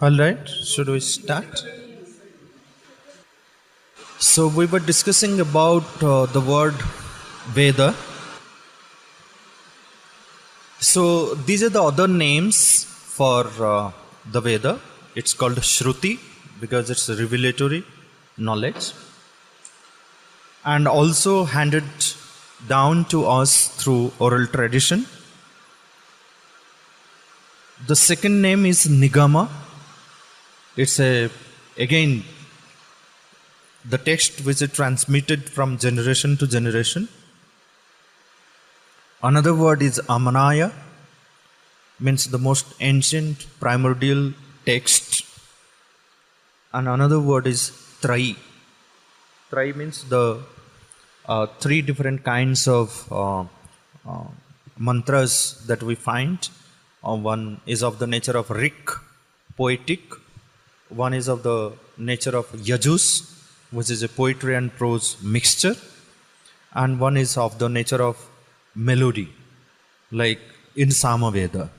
All right, should we start? So we were discussing about the word Veda. So these are the other names for the Veda. It's called Shruti because it's a revelatory knowledge, and also handed down to us through oral tradition. The second name is Nigama. It's again the text which is transmitted from generation to generation. Another word is Amanaya, means the most ancient primordial text. And another word is Trai. Trai means the three different kinds of mantras that we find. One is of the nature of Rik, poetic. One is of the nature of Yajus, which is a poetry and prose mixture. And one is of the nature of melody, like in Samaveda.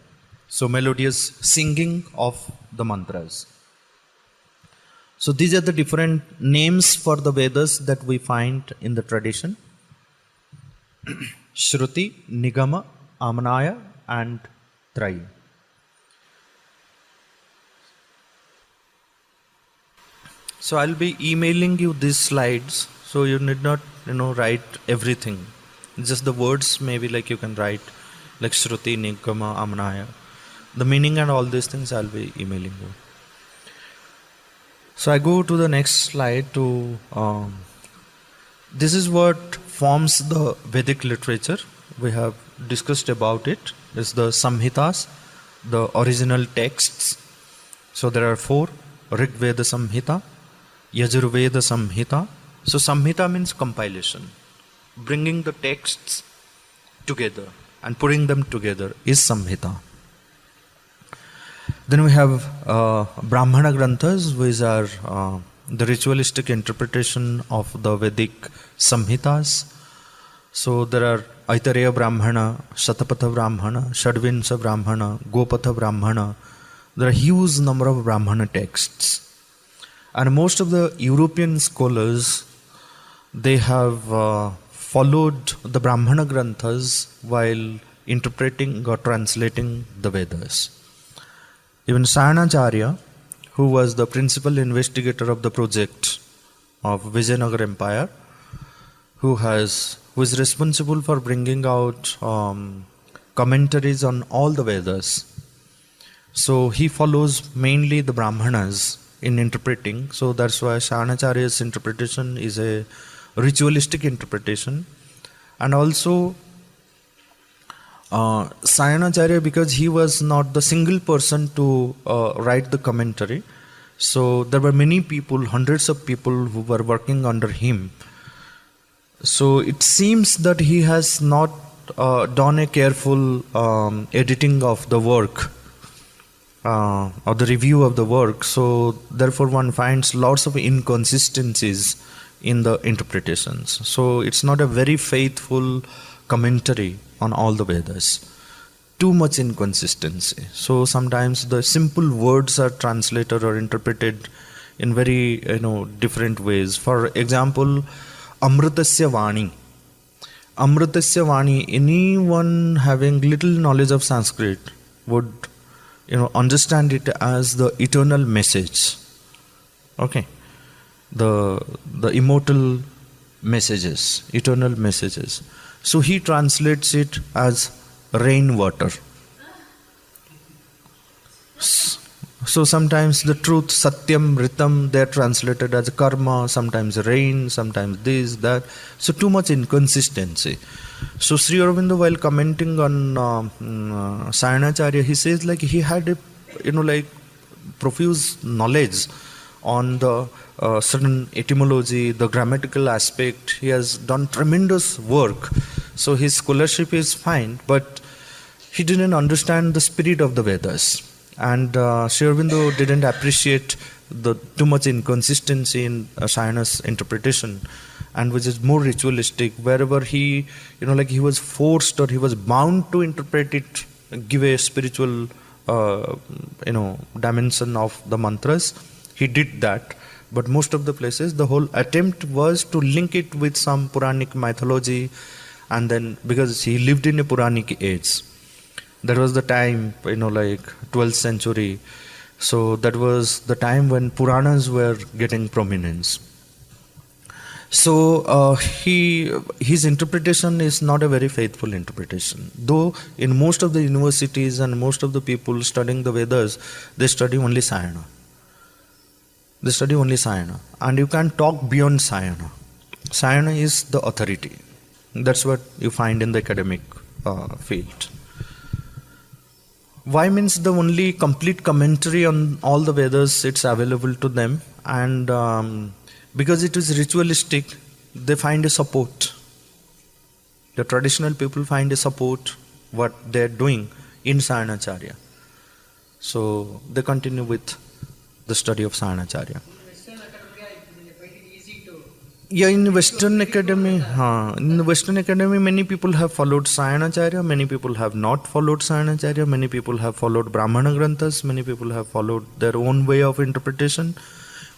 So melodious singing of the mantras. So these are the different names for the Vedas that we find in the tradition. Shruti, Nigama, Amanaya and Trai. So I'll be emailing you these slides, so you need not, write everything. Just the words, maybe like you can write, like Shruti, Nigama, Amanaya. The meaning and all these things I'll be emailing you. So I go to the next slide to, this is what forms the Vedic literature. We have discussed about it. It's the Samhitas, the original texts. So there are 4, Rig Veda Samhita, Yajurveda Samhita. So Samhita means compilation. Bringing the texts together and putting them together is Samhita. Then we have Brahmana Granthas, which are the ritualistic interpretation of the Vedic Samhitas. So there are Aitareya Brahmana, Shatapatha Brahmana, Shadvinsa Brahmana, Gopatha Brahmana. There are a huge number of Brahmana texts. And most of the European scholars, they have followed the Brahmana Granthas while interpreting or translating the Vedas. Even Sayanacharya, who was the principal investigator of the project of Vijayanagara Empire, who is responsible for bringing out commentaries on all the Vedas. So he follows mainly the Brahmanas in interpreting. So that's why Sayanacharya's interpretation is a ritualistic interpretation. And also Sayanacharya, because he was not the single person to write the commentary, so there were many people, hundreds of people who were working under him. So it seems that he has not done a careful editing of the work or the review of the work. So therefore one finds lots of inconsistencies in the interpretations. So it's not a very faithful commentary on all the Vedas. Too much inconsistency. So sometimes the simple words are translated or interpreted in very different ways. For example, Amritasya Vani. Amritasya Vani, anyone having little knowledge of Sanskrit would understand it as the eternal message. Okay. The immortal messages, eternal messages. So he translates it as rainwater. So sometimes the truth, Satyam, Ritam, they are translated as karma, sometimes rain, sometimes this, that. So too much inconsistency. So Sri Aurobindo, while commenting on Sayanacharya, he says like he had a profuse knowledge on the certain etymology, the grammatical aspect. He has done tremendous work. So his scholarship is fine, but he didn't understand the spirit of the Vedas. And Sri Aurobindo didn't appreciate the too much inconsistency in Sayana's interpretation, and which is more ritualistic, wherever he, he was forced or he was bound to interpret it, give a spiritual dimension of the mantras. He did that, but most of the places the whole attempt was to link it with some Puranic mythology, and then because he lived in a Puranic age, that was the time, like 12th century. So that was the time when Puranas were getting prominence. So his interpretation is not a very faithful interpretation. Though in most of the universities and most of the people studying the Vedas, they study only Sayana. They study only Sayana. And you can't talk beyond Sayana. Sayana is the authority. That's what you find in the academic field. Why means the only complete commentary on all the Vedas, it's available to them, and because it is ritualistic, they find a support. The traditional people find a support what they are doing in Sayanacharya. So they continue with the study of Sayanacharya. Yeah, in the Western Academy, many people have followed Sayanacharya, many people have not followed Sayanacharya, many people have followed Brahmana Granthas, many people have followed their own way of interpretation.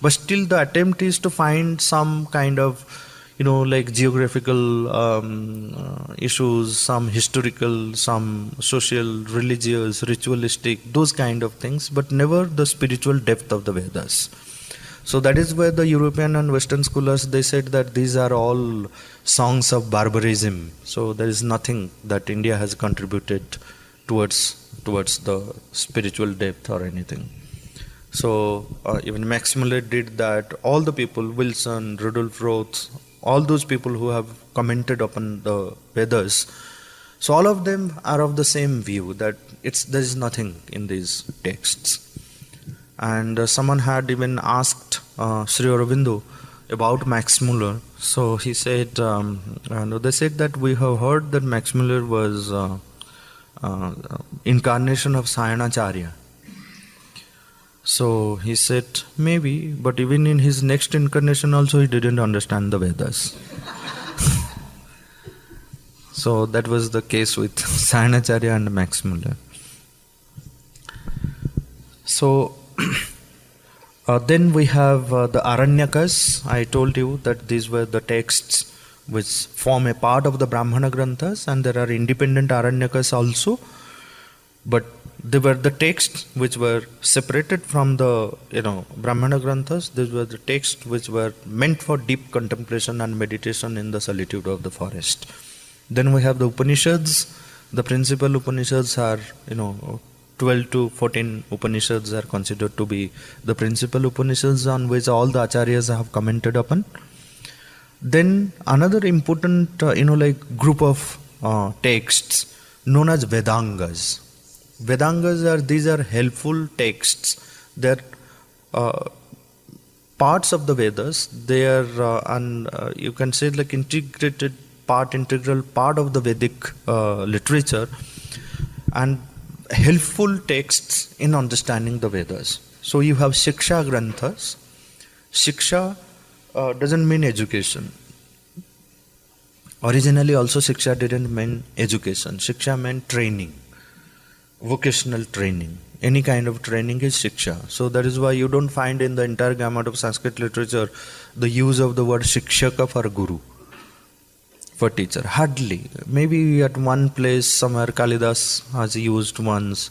But still the attempt is to find some kind of, like geographical issues, some historical, some social, religious, ritualistic, those kind of things, but never the spiritual depth of the Vedas. So that is where the European and Western scholars, they said that these are all songs of barbarism. So there is nothing that India has contributed towards the spiritual depth or anything. So even Max Muller did that. All the people, Wilson, Rudolf Roth, all those people who have commented upon the Vedas, so all of them are of the same view that there is nothing in these texts. And someone had even asked Sri Aurobindo about Max Muller. So he said, they said that we have heard that Max Muller was incarnation of Sayanacharya. So he said, maybe, but even in his next incarnation also he didn't understand the Vedas. So that was the case with Sayanacharya and Max Muller. So then we have the Aranyakas. I told you that these were the texts which form a part of the Brahmana Granthas, and there are independent Aranyakas also. But they were the texts which were separated from the Brahmana Granthas. These were the texts which were meant for deep contemplation and meditation in the solitude of the forest. Then we have the Upanishads. The principal Upanishads are 12 to 14 Upanishads are considered to be the principal Upanishads on which all the Acharyas have commented upon. Then another important group of texts known as Vedangas. Vedangas these are helpful texts. They are parts of the Vedas. They are you can say like integral part of the Vedic literature, and helpful texts in understanding the Vedas. So you have Shiksha Granthas. Shiksha doesn't mean education. Originally also Shiksha didn't mean education. Shiksha meant training, vocational training. Any kind of training is Shiksha. So that is why you don't find in the entire gamut of Sanskrit literature the use of the word Shikshaka for Guru, for teacher. Hardly. Maybe at one place somewhere Kalidas has used once,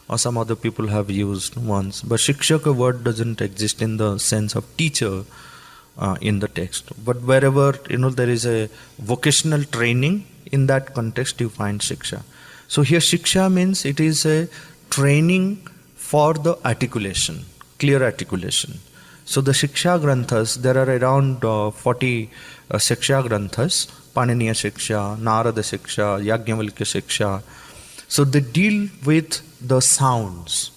or some other people have used once. But Shikshaka word doesn't exist in the sense of teacher in the text. But wherever there is a vocational training, in that context you find Shiksha. So here Shiksha means it is a training for the articulation, clear articulation. So the Shiksha Granthas, there are around 40 Shiksha Granthas. Paniniya Shiksha, Narada Shiksha, Yajnavalkya Shiksha. So they deal with the sounds,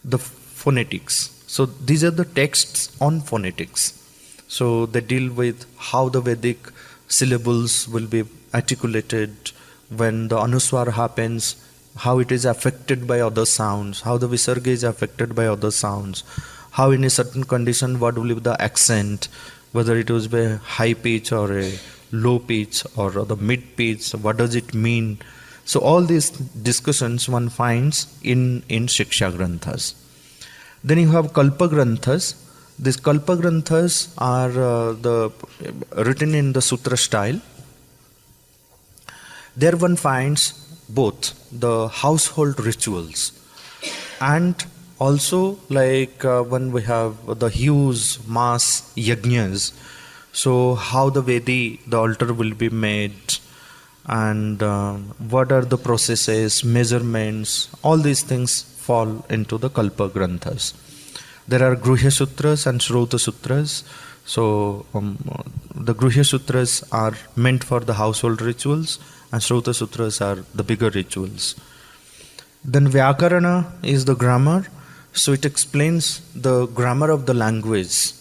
the phonetics. So these are the texts on phonetics. So they deal with how the Vedic syllables will be articulated when the Anuswar happens, how it is affected by other sounds, how the Visarga is affected by other sounds, how in a certain condition what will be the accent, whether it was a high pitch or a low pitch or the mid pitch, what does it mean? So all these discussions one finds in Shiksha Granthas. Then you have Kalpa Granthas. These Kalpa Granthas are written in the Sutra style. There one finds both the household rituals and also when we have the huge mass yajnas, so how the altar will be made, and what are the processes, measurements, all these things fall into the Kalpa Granthas. There are Gruhya Sutras and Shrota Sutras. So the Gruhya Sutras are meant for the household rituals, and Shrota Sutras are the bigger rituals. Then Vyakarana is the grammar. So it explains the grammar of the language.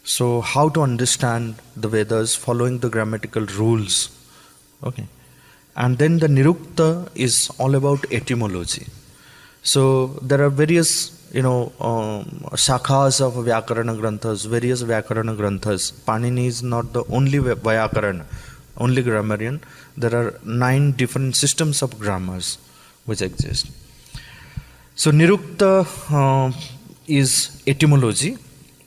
So how to understand the Vedas following the grammatical rules. Okay. And then the Nirukta is all about etymology. So there are various shakhas of Vyakarana Granthas, various Vyakarana Granthas. Panini is not the only Vyakarana, only grammarian. There are 9 different systems of grammars which exist. So Nirukta is etymology.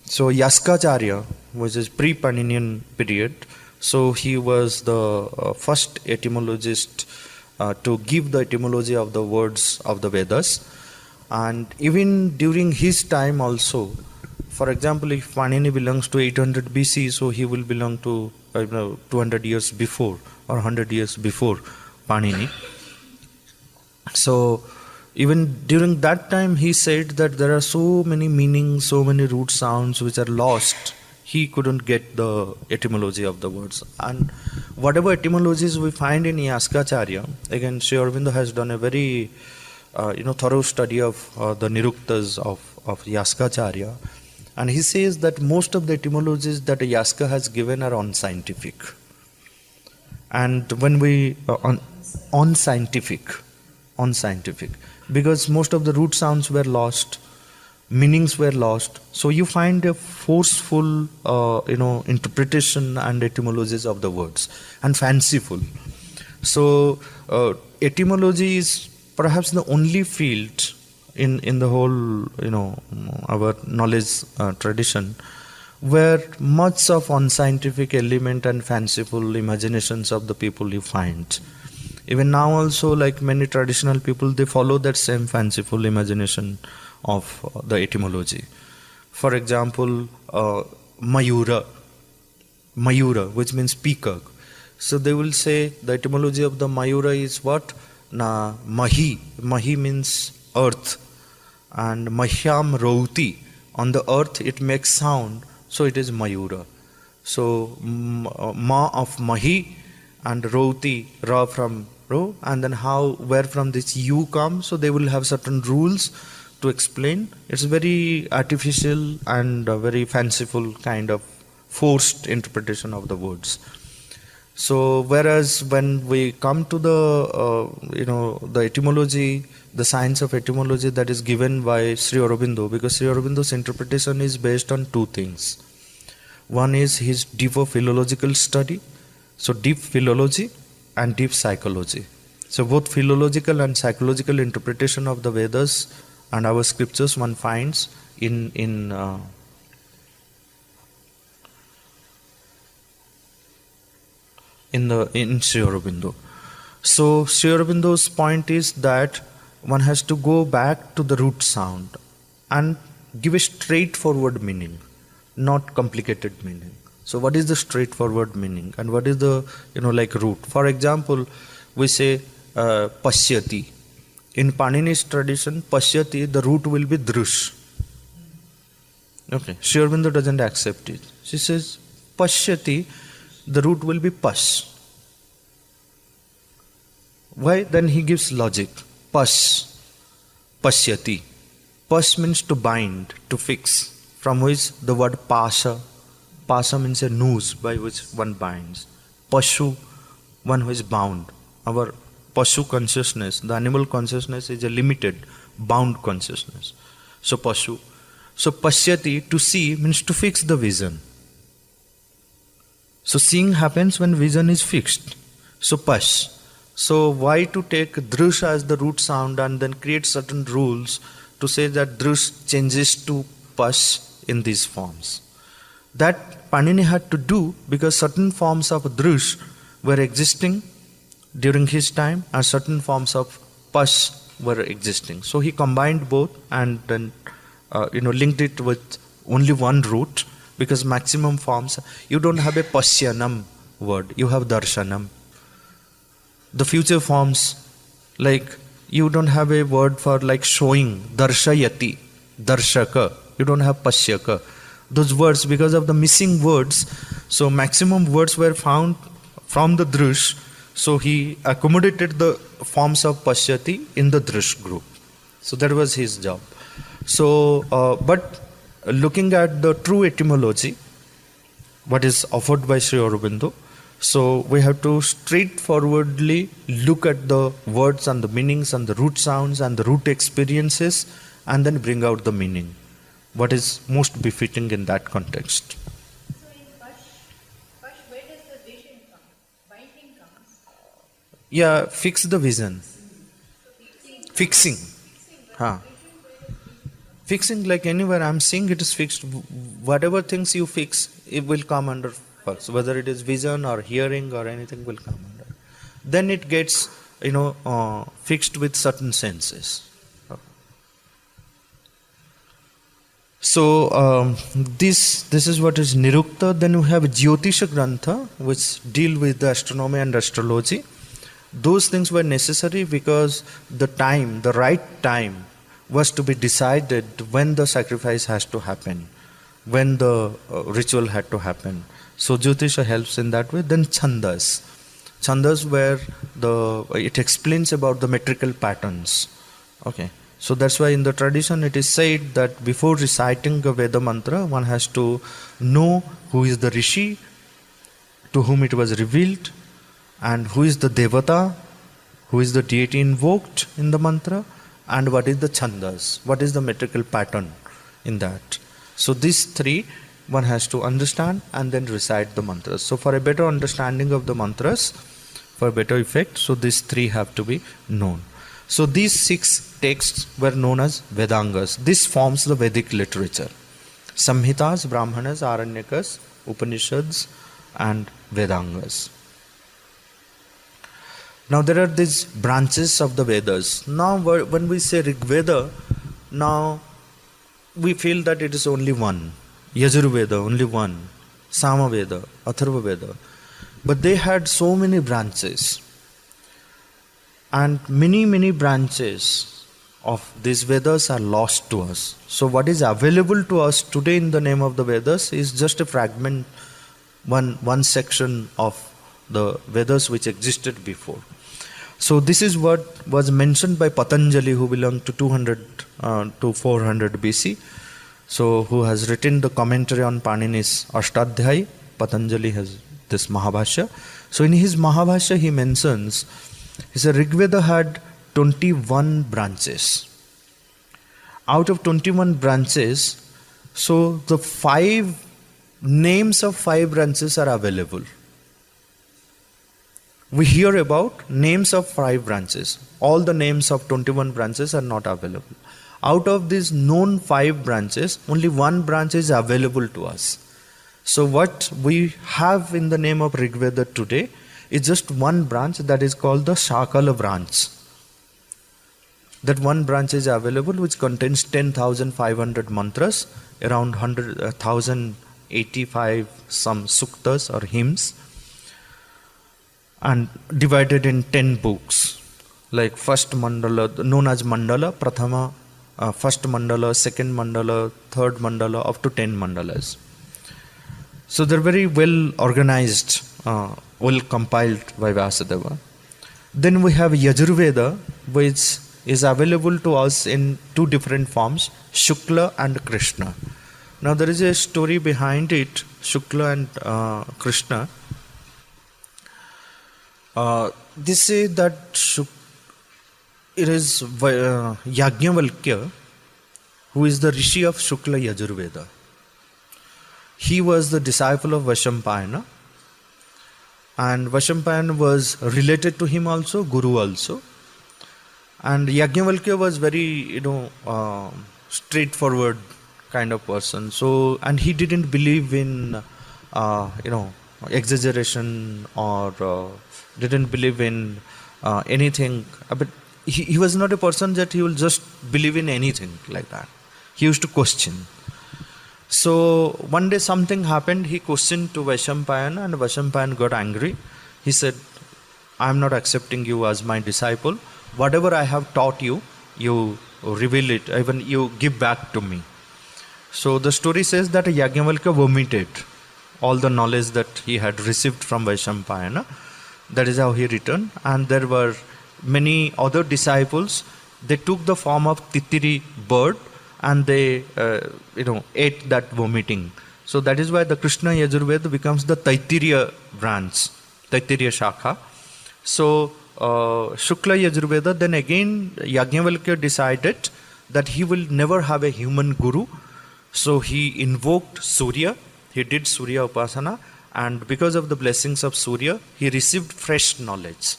So Yaskacharya, which is pre-Paninian period, so he was the first etymologist to give the etymology of the words of the Vedas. And even during his time also, for example, if Panini belongs to 800 BC, so he will belong to 200 years before or 100 years before Panini. So even during that time he said that there are so many meanings, so many root sounds which are lost. He couldn't get the etymology of the words. And whatever etymologies we find in Yaskacharya, again Sri Aurobindo has done a very thorough study of the Niruktas of Yaskacharya. And he says that most of the etymologies that Yaska has given are unscientific. And when we unscientific, because most of the root sounds were lost, meanings were lost. So you find a forceful, interpretation and etymologies of the words, and fanciful. So etymology is perhaps the only field in the whole, our knowledge tradition, where much of unscientific element and fanciful imaginations of the people you find. Even now also, like many traditional people, they follow that same fanciful imagination of the etymology. For example, Mayura, which means peacock. So they will say the etymology of the Mayura is what? Mahi. Mahi means earth. And Mahyam Rauti. On the earth it makes sound, so it is Mayura. So Ma of Mahi and Rauti, Ra from Ro, and then where from this U comes, so they will have certain rules to explain. It's very artificial and very fanciful kind of forced interpretation of the words. So whereas when we come to the etymology, the science of etymology that is given by Sri Aurobindo, because Sri Aurobindo's interpretation is based on 2 things. One is his deeper philological study, so deep philology and deep psychology. So both philological and psychological interpretation of the Vedas and our scriptures one finds in Sri Aurobindo. So Sri Aurobindo's point is that one has to go back to the root sound and give a straightforward meaning, not complicated meaning. So what is the straightforward meaning and what is the root? For example, we say Pashyati. In Panini's tradition, Pashyati, the root will be Drush. Okay, Sri Aurobindo doesn't accept it. She says Pashyati, the root will be Pash. Why? Then he gives logic. Pash, Pashyati. Pash means to bind, to fix, from which the word Pasha. Pasha means a noose by which one binds. Pashu, one who is bound. Our Pashu consciousness, the animal consciousness, is a limited, bound consciousness. So Pashu. So Pashyati, to see, means to fix the vision. So seeing happens when vision is fixed. So Pash. So why to take drush as the root sound and then create certain rules to say that drush changes to pash in these forms? That Panini had to do because certain forms of drush were existing during his time and certain forms of pash were existing. So he combined both and then linked it with only one root, because maximum forms, you don't have a pashyanam word, you have darshanam. The future forms, like you don't have a word for like showing, darshayati, darshaka, you don't have pashyaka. Those words, because of the missing words, so maximum words were found from the drush, so he accommodated the forms of pashyati in the drush group. So that was his job. So, but looking at the true etymology, what is offered by Sri Aurobindo, so we have to straightforwardly look at the words and the meanings and the root sounds and the root experiences and then bring out the meaning. What is most befitting in that context. So in Pash, where does the vision come? Binding comes? Yeah, fix the vision. Fixing. Fixing, like anywhere I'm seeing it is fixed. Whatever things you fix, it will come under first. Whether it is vision or hearing or anything will come under. Then it gets, fixed with certain senses. So this is what is Nirukta. Then we have Jyotisha Grantha, which deal with the astronomy and astrology. Those things were necessary because the right time was to be decided when the sacrifice has to happen, when the ritual had to happen. So Jyotisha helps in that way. Then Chandas. Chandas where it explains about the metrical patterns. Okay. So that's why in the tradition it is said that before reciting a Veda mantra, one has to know who is the Rishi, to whom it was revealed, and who is the Devata, who is the deity invoked in the mantra, and what is the Chandas, what is the metrical pattern in that. So these three one has to understand and then recite the mantras. So for a better understanding of the mantras, for better effect, so these three have to be known. So these 6 texts were known as Vedangas. This forms the Vedic literature. Samhitas, Brahmanas, Aranyakas, Upanishads and Vedangas. Now there are these branches of the Vedas. Now when we say Rig Veda, now we feel that it is only one. Yajurveda, only one. Samaveda, Atharva Veda. But they had so many branches. And many branches of these Vedas are lost to us. So what is available to us today in the name of the Vedas is just a fragment, one section of the Vedas which existed before. So this is what was mentioned by Patanjali, who belonged to 200 to 400 BC. So who has written the commentary on Panini's Ashtadhyayi. Patanjali has this Mahabhashya. So in his Mahabhashya he mentions, he said Rigveda had 21 branches. Out of 21 branches, so the 5 names of 5 branches are available. We hear about names of 5 branches. All the names of 21 branches are not available. Out of these known 5 branches, only 1 branch is available to us. So what we have in the name of Rigveda today is just one branch, that is called the Shakala branch. That one branch is available which contains 10,500 mantras, around 1,085 some suktas or hymns, and divided in 10 books, like first mandala, known as mandala, prathama, first mandala, second mandala, third mandala, up to 10 mandalas. So they're very well organized, well compiled by Vyasadeva. Then we have Yajurveda, which is available to us in 2 different forms, Shukla and Krishna. Now there is a story behind it, Shukla and Krishna. They say that it is Yajnavalkya who is the Rishi of Shukla Yajurveda. He was the disciple of Vaishampayana, And Vaishampayan was related to him also, Guru also. And Yajnavalkya was very, straightforward kind of person. So, and he didn't believe in, exaggeration or didn't believe in anything. But he was not a person that he will just believe in anything like that. He used to question. So one day something happened, he questioned to Vaishampayan and Vaishampayan got angry. He said, I am not accepting you as my disciple. Whatever I have taught you, you reveal it, even you give back to me. So the story says that Yajnavalkya vomited all the knowledge that he had received from Vaishampayana. That is how he returned. And there were many other disciples. They took the form of titiri bird and they ate that vomiting. So that is why the Krishna Yajurveda becomes the Taittiriya branch, Taittiriya Shakha. So Shukla Yajurveda, then again Yajnavalkya decided that he will never have a human guru. So he invoked Surya, he did Surya Upasana, and because of the blessings of Surya, he received fresh knowledge.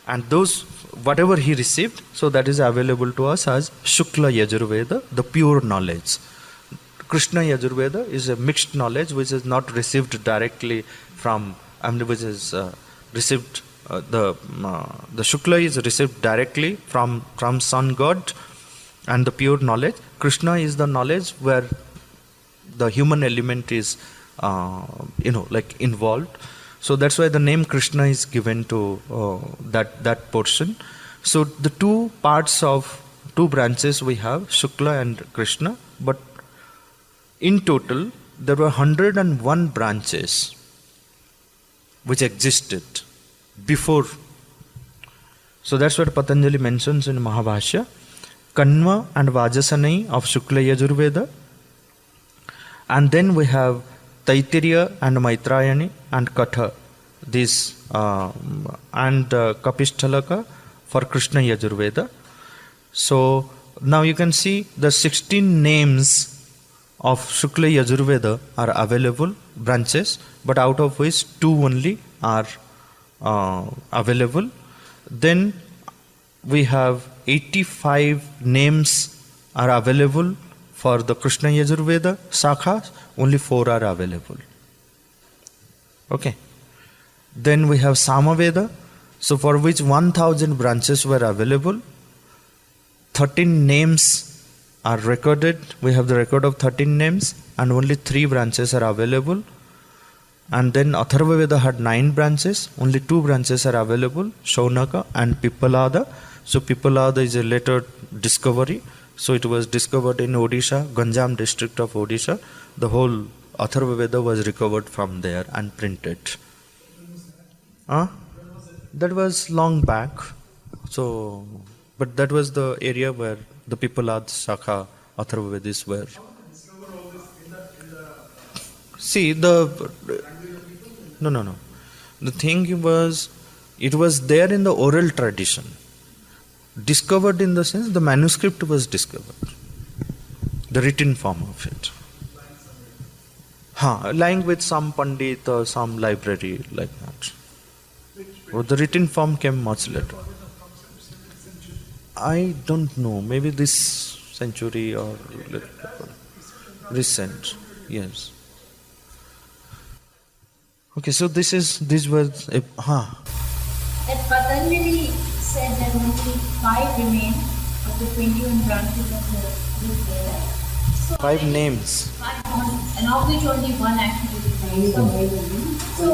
And those, whatever he received, so that is available to us as Shukla Yajurveda, the pure knowledge. Krishna Yajurveda is a mixed knowledge which is not received directly from, which is received, the Shukla is received directly from Sun God and the pure knowledge. Krishna is the knowledge where the human element is, involved. So that's why the name Krishna is given to that portion. So the two branches we have, Shukla and Krishna, but in total there were 101 branches which existed before. So that's what Patanjali mentions in Mahabhashya. Kanva and Vajasanai of Shukla Yajurveda. And then we have Taittiriya and Maitrayani and Katha, this and Kapishtalaka for Krishna Yajurveda. So now you can see the 16 names of Shukla Yajurveda are available, branches, but out of which 2 only are available. Then we have 85 names are available for the Krishna Yajurveda Shakha, only 4 are available. Okay. Then we have Samaveda, so for which 1000 branches were available. 13 names are recorded. We have the record of 13 names and only 3 branches are available. And then Atharva Veda had 9 branches, only 2 branches are available, Shaunaka and Pippalada. So Pippalada is a later discovery. So it was discovered in Odisha, Ganjam district of Odisha. The whole Atharva Veda was recovered from there and printed. That was long back. So, but that was the area where the Pippalad Shakha Atharva Vedis were. See, no. The thing was, it was there in the oral tradition. Discovered in the sense, the manuscript was discovered. The written form of it. Lying with some pandit or some library like that. Or the written form came much later. I don't know, maybe this century or recent. Yes. Okay, so this was That Patanjali said that only 5 remain of the 21 branches of the Veda. So 5 names. 5 and of which only 1 actually remains. So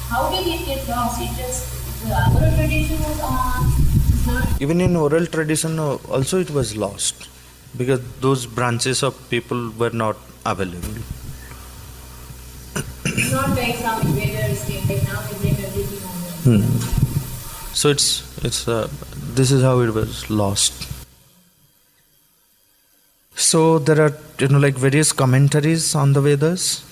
how did it get lost? It just, the oral tradition was on. Even in oral tradition also it was lost because those branches of people were not available. It's not like some Vedas came, like now they bring everything over. So this is how it was lost. So there are various commentaries on the Vedas.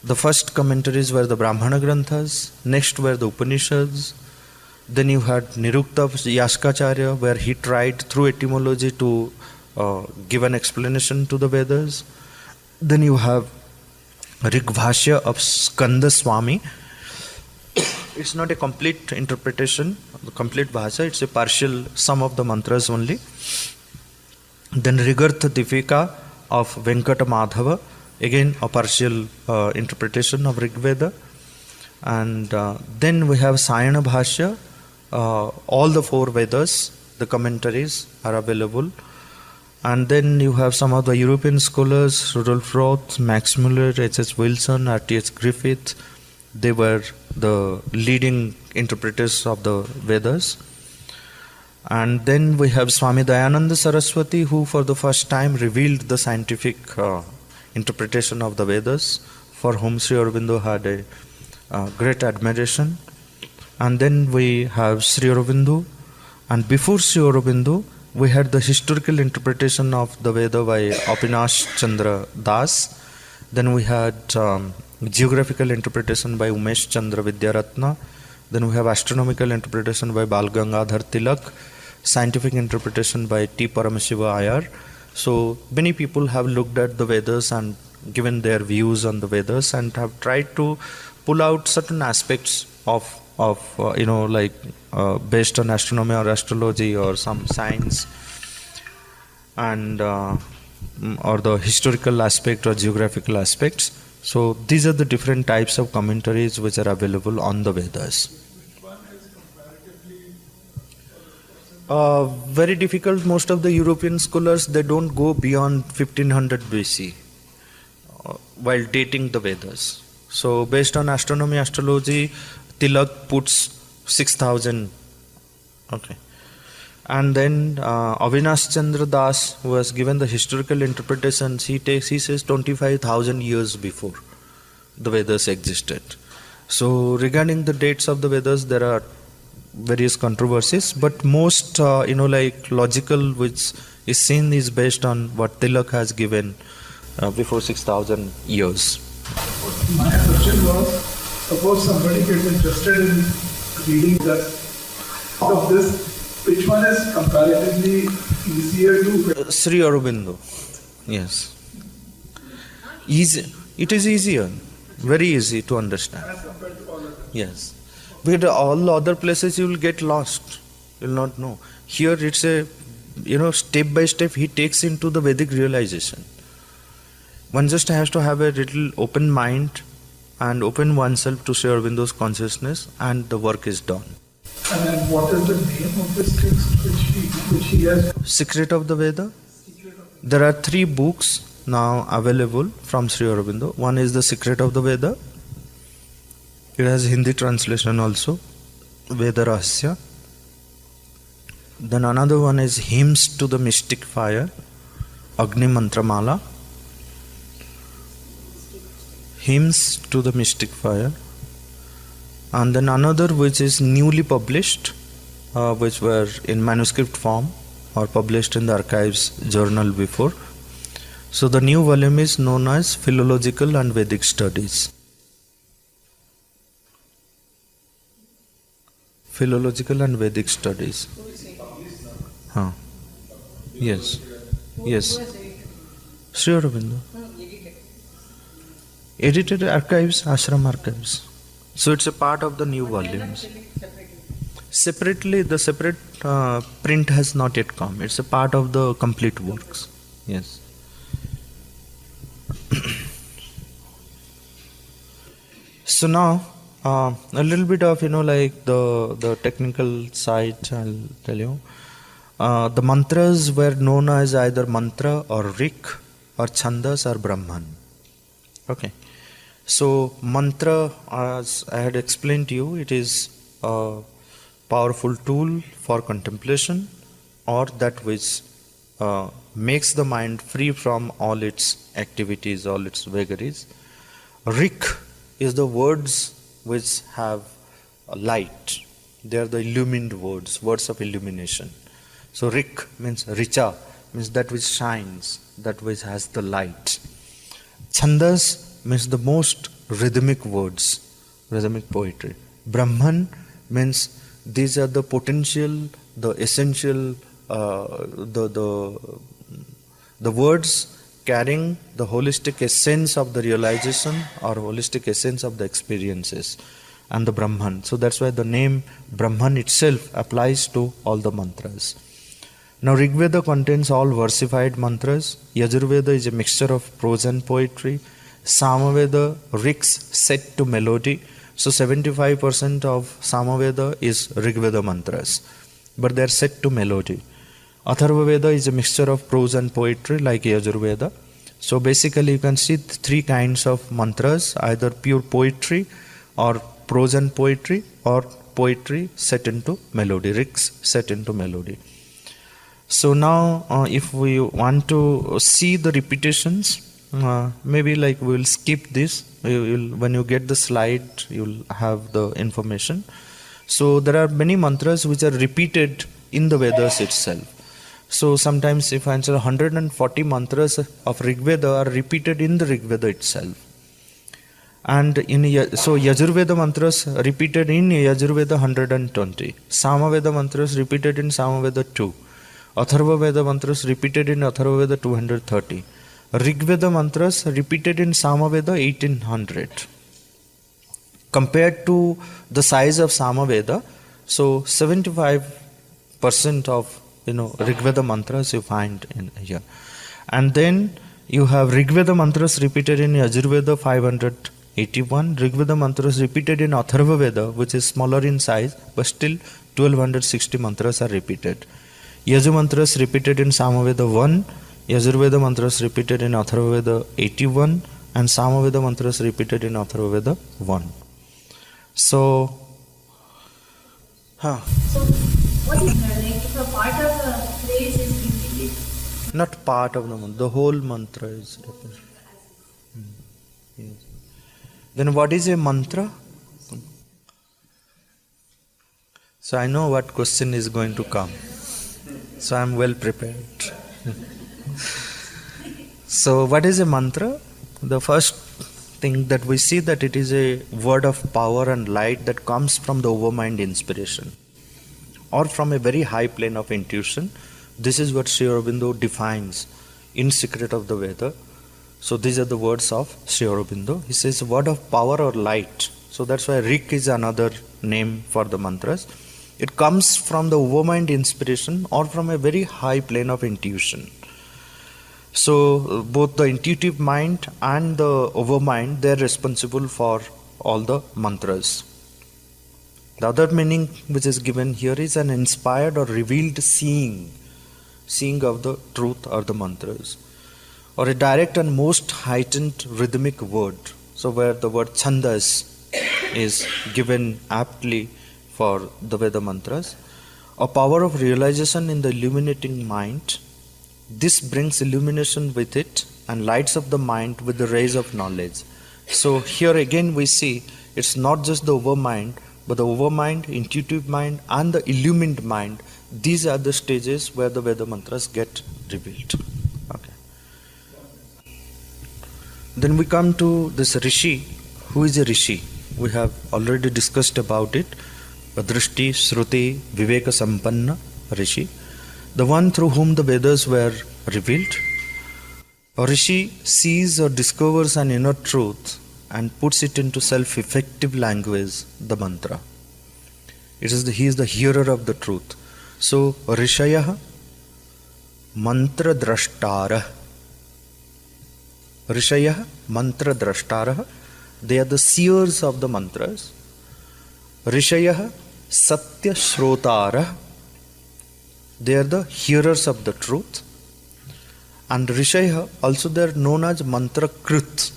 The first commentaries were the Brahmana Granthas, next were the Upanishads. Then you had Nirukta Yaskacharya, where he tried through etymology to give an explanation to the Vedas. Then you have Rigvashya of Skanda Swami. It's not a complete interpretation, the complete bhasha, it's a partial sum of the mantras only. Then Rigartha Dipika of Venkata Madhava, again a partial interpretation of Rig Veda. And then we have Sayana Bhashya, all the 4 Vedas, the commentaries are available. And then you have some of the European scholars, Rudolf Roth, Max Muller, H.S. Wilson, R.T.H. Griffith. They were the leading interpreters of the Vedas. And then we have Swami Dayananda Saraswati, who for the first time revealed the scientific interpretation of the Vedas, for whom Sri Aurobindo had a great admiration. And then we have Sri Aurobindo. And before Sri Aurobindo, we had the historical interpretation of the Veda by Avinash Chandra Das. Then we had geographical interpretation by Umesh Chandra Vidyaratna. Then we have astronomical interpretation by Bal Gangadhar Tilak. Scientific interpretation by T. Paramashiva Iyer. So many people have looked at the Vedas and given their views on the Vedas and have tried to pull out certain aspects of based on astronomy or astrology or some science, and or the historical aspect or geographical aspects. So these are the different types of commentaries which are available on the Vedas. Which one is comparatively Very difficult. Most of the European scholars, they don't go beyond 1500 BC while dating the Vedas. So based on astronomy, astrology, Tilak puts 6000. Okay. And then Avinash Chandra Das, who has given the historical interpretations, he says 25,000 years before the Vedas existed. So regarding the dates of the Vedas, there are various controversies, but most logical which is seen is based on what Tilak has given before 6,000 years. My question was, suppose somebody gets interested in reading that of this, which one is comparatively easier to... Sri Aurobindo. Yes. Easy. It is easier. Very easy to understand. as compared to all others. Yes. But all other places you will get lost. You will not know. Here it's a, step by step he takes into the Vedic realization. One just has to have a little open mind and open oneself to Sri Aurobindo's consciousness, and the work is done. And then what is the name of this text which he has? Secret of the Veda. There are 3 books now available from Sri Aurobindo. One is the Secret of the Veda. It has Hindi translation also, Veda Rahasya. Then another one is Hymns to the Mystic Fire, Agni Mantramala. Hymns to the Mystic Fire. And then another which is newly published, which were in manuscript form or published in the Archives journal before. So the new volume is known as Philological and Vedic Studies. Philological and Vedic Studies. Yes. Yes. Sri Aurobindo. Edited Archives, Ashram Archives. So it's a part of the new volumes. Separately, the separate print has not yet come. It's a part of the complete works. Yes. So now, a little bit of the technical side. I'll tell you. The mantras were known as either mantra or rik or chandas or brahman. Okay. So mantra, as I had explained to you, it is a powerful tool for contemplation, or that which makes the mind free from all its activities, all its vagaries. Rik is the words which have light. They are the illumined words, words of illumination. So Rik means Richa, means that which shines, that which has the light. Chandas means the most rhythmic words, rhythmic poetry. Brahman means these are the potential, the essential, the words carrying the holistic essence of the realization or holistic essence of the experiences and the Brahman. So that's why the name Brahman itself applies to all the mantras. Now Rigveda contains all versified mantras. Yajurveda is a mixture of prose and poetry. Samaveda, rigs set to melody. So 75% of Samaveda is Rigveda mantras, but they are set to melody. Atharvaveda is a mixture of prose and poetry like Yajurveda. So basically you can see three kinds of mantras, either pure poetry or prose and poetry, or poetry set into melody, rigs set into melody. So now if we want to see the repetitions, maybe like we will skip this. When you get the slide, you will have the information. So there are many mantras which are repeated in the Vedas itself. So sometimes if I answer 140 mantras of Rigveda are repeated in the Rigveda itself. And so Yajurveda mantras repeated in Yajurveda 120. Samaveda mantras repeated in Samaveda 2. Atharvaveda mantras repeated in Atharvaveda 230. Rigveda mantras repeated in Samaveda 1800. Compared to the size of Samaveda, so 75% of Rigveda mantras you find in here. And then you have Rigveda mantras repeated in Yajurveda 581, Rigveda mantras repeated in Atharvaveda, which is smaller in size, but still 1260 mantras are repeated. Yaju mantras repeated in Samaveda 1, Yajurveda mantras repeated in Atharvaveda 81, and Samaveda mantras repeated in Atharvaveda 1. So, So, what is that? Like, if a part of a phrase is repeated? not part of the mantra, the whole mantra is repeated. Yes. Then what is a mantra? So I know what question is going to come. So I am well prepared. So what is a mantra? The first thing that we see that it is a word of power and light that comes from the overmind inspiration or from a very high plane of intuition. This is what Sri Aurobindo defines in Secret of the Veda. So these are the words of Sri Aurobindo. He says word of power or light. So that's why Rik is another name for the mantras. It comes from the overmind inspiration or from a very high plane of intuition. So both the intuitive mind and the overmind, they are responsible for all the mantras. The other meaning which is given here is an inspired or revealed seeing of the truth or the mantras, or a direct and most heightened rhythmic word. So where the word chandas is given aptly for the Veda mantras, a power of realization in the illuminating mind. This brings illumination with it and lights up the mind with the rays of knowledge. So here again we see it's not just the overmind, but the overmind, intuitive mind and the illumined mind. These are the stages where the Veda mantras get revealed. Okay. Then we come to this Rishi. Who is a Rishi? We have already discussed about it. Drishti, Shruti, Viveka Sampanna Rishi. The one through whom the Vedas were revealed. A Rishi sees or discovers an inner truth and puts it into self-effective language, the mantra. He is the hearer of the truth. So, Rishayah, mantra drashtara. Rishayah, mantra drashtara. They are the seers of the mantras. Rishayah, satya shrotara. They are the hearers of the truth. And Rishayah, also they are known as mantra krut.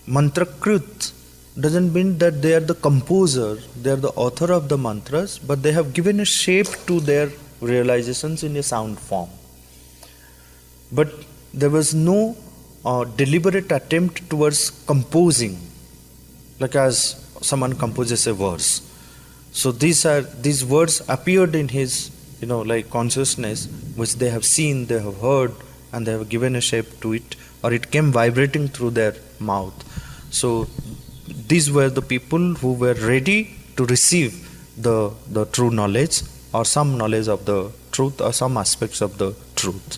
Mantra krut doesn't mean that they are the composer, they are the author of the mantras, but they have given a shape to their realizations in a sound form. But there was no deliberate attempt towards composing, like as someone composes a verse. So these words appeared in his consciousness, which they have seen, they have heard, and they have given a shape to it, or it came vibrating through their mouth. So these were the people who were ready to receive the true knowledge, or some knowledge of the truth, or some aspects of the truth.